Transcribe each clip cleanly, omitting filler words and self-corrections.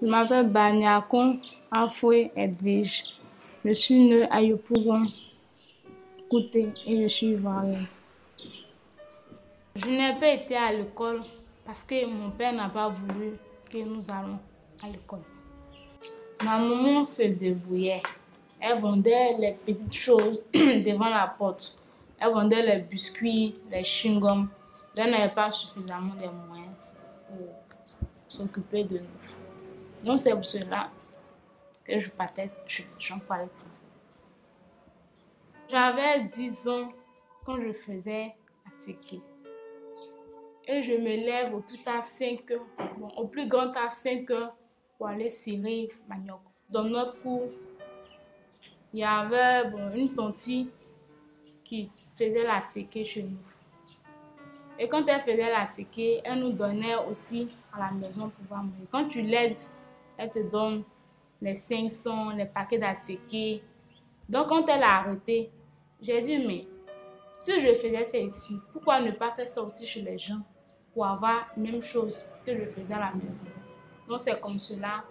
Je m'appelle Banyakon Afoué Edwige. Je suis née à Yopougon, Kouté, et je suis ivoirienne. Je n'ai pas été à l'école parce que mon père n'a pas voulu que nous allions à l'école. Ma maman se débrouillait. Elle vendait les petites choses devant la porte. Elle vendait les biscuits, les chewing-gums. Elle n'avait pas suffisamment de moyens pour s'occuper de nous. Donc c'est pour cela que j'en parlais trop. J'avais 10 ans quand je faisais attiquer. Et je me lève au plus tard 5 heures, au plus grand tard 5 heures pour aller cirer manioc. Dans notre cour, il y avait une tantine qui faisait l'attiquer chez nous. Et quand elle faisait l'attiquer, elle nous donnait aussi à la maison pour pouvoir manger. Quand tu l'aides, elle te donne les 500, les paquets d'attiquer. Donc quand elle a arrêté, j'ai dit, mais si je faisais ça ici, pourquoi ne pas faire ça aussi chez les gens pour avoir la même chose que je faisais à la maison? Donc c'est comme cela.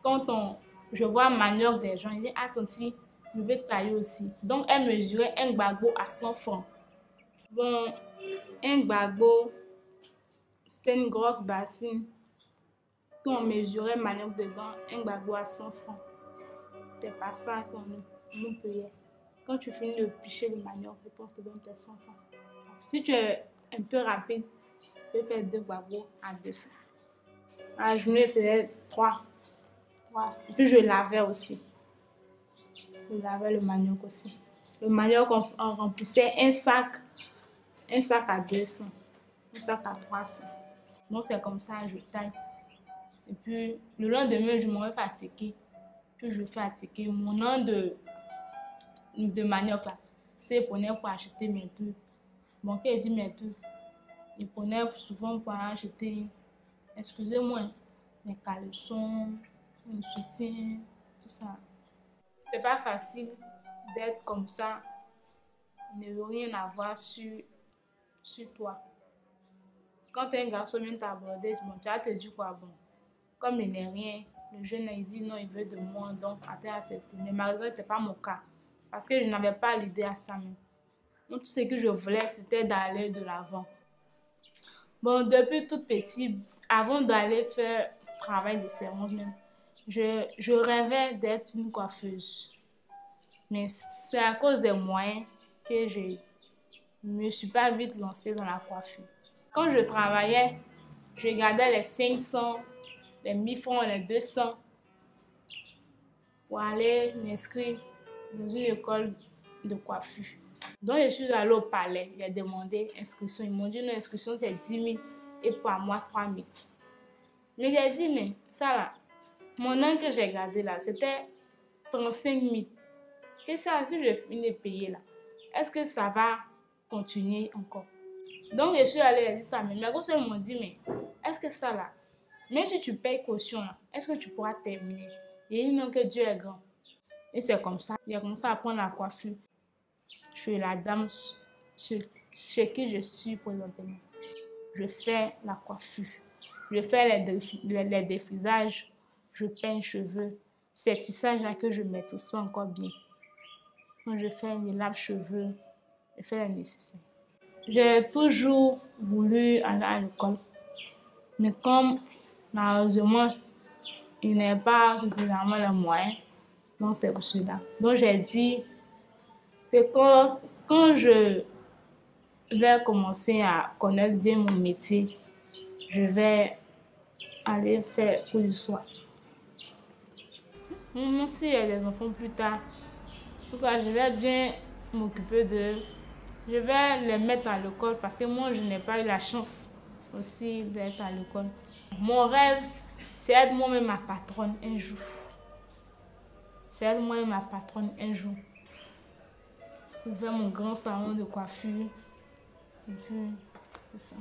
Quand je vois manioc des gens, il dit, attends, je vais tailler aussi. Donc elle mesurait un gbagbo à 100 francs. Bon, un gbagbo, c'était une grosse bassine. Quand on mesurait manioc dedans, un gbagbo à 100 francs. C'est pas ça qu'on nous payait. Quand tu finis de picher le manioc, on te donne tes 100 francs. Si tu es un peu rapide, tu peux faire 2 gbagbo à 200. À la journée, je faisais 3. Et puis je lavais aussi. Je lavais le manioc aussi. Le manioc, on remplissait un sac à 200, un sac à 300. Donc c'est comme ça, je taille. Et puis le lendemain, je m'en vais fatiguer. Puis je fais attiquer mon nom de manioc là. C'est il prenait pour acheter mes trucs. Bon, quand il dit mes trucs, il prenait souvent pour acheter, excusez-moi, mes caleçons, mes soutiens, tout ça. C'est pas facile d'être comme ça, ne rien avoir sur toi. Quand un garçon vient t'aborder, tu vas te dire quoi, bon, comme il n'est rien, le jeune il dit non, il veut de moi, donc à accepter. Mais malheureusement, ce n'était pas mon cas, parce que je n'avais pas l'idée à ça même. Donc tout ce que je voulais, c'était d'aller de l'avant. Bon, depuis toute petite, avant d'aller faire le travail de servante même, je rêvais d'être une coiffeuse. Mais c'est à cause des moyens que je ne me suis pas vite lancée dans la coiffure. Quand je travaillais, je gardais les 500, les 1000 francs, les 200 pour aller m'inscrire dans une école de coiffure. Donc je suis allée au palais, j'ai demandé inscription. Ils m'ont dit non, inscription c'est 10 000 et pour moi 3 000. Mais j'ai dit, mais ça là, mon nom que j'ai gardé là, c'était 35 000. Qu'est-ce que je finis de payer là? Est-ce que ça va continuer encore? Donc je suis allée dire ça, mais mes gosses m'ont dit, mais est-ce que ça là, même si tu payes caution là, est-ce que tu pourras terminer? Et ils n'ont que Dieu est grand. Et c'est comme ça, j'ai commencé à apprendre la coiffure. Je suis la dame chez qui je suis présentement. Je fais la coiffure, je fais les défrisages, je peins les cheveux. Ces tissages-là que je maîtrise pas encore bien. Quand je fais les lave-cheveux, je fais les nécessaires. J'ai toujours voulu aller à l'école, mais comme malheureusement, il n'y a pas suffisamment de moyens, donc c'est pour cela. Donc j'ai dit que quand je vais commencer à connaître bien mon métier, je vais aller faire cours du soir. Même s'il y a des enfants plus tard, en tout cas, je vais bien m'occuper d'eux. Je vais les mettre à l'école parce que moi, je n'ai pas eu la chance aussi d'être à l'école. Mon rêve, c'est être moi-même ma patronne un jour. C'est être moi-même ma patronne un jour. Ouvrir mon grand salon de coiffure. Et puis, c'est ça.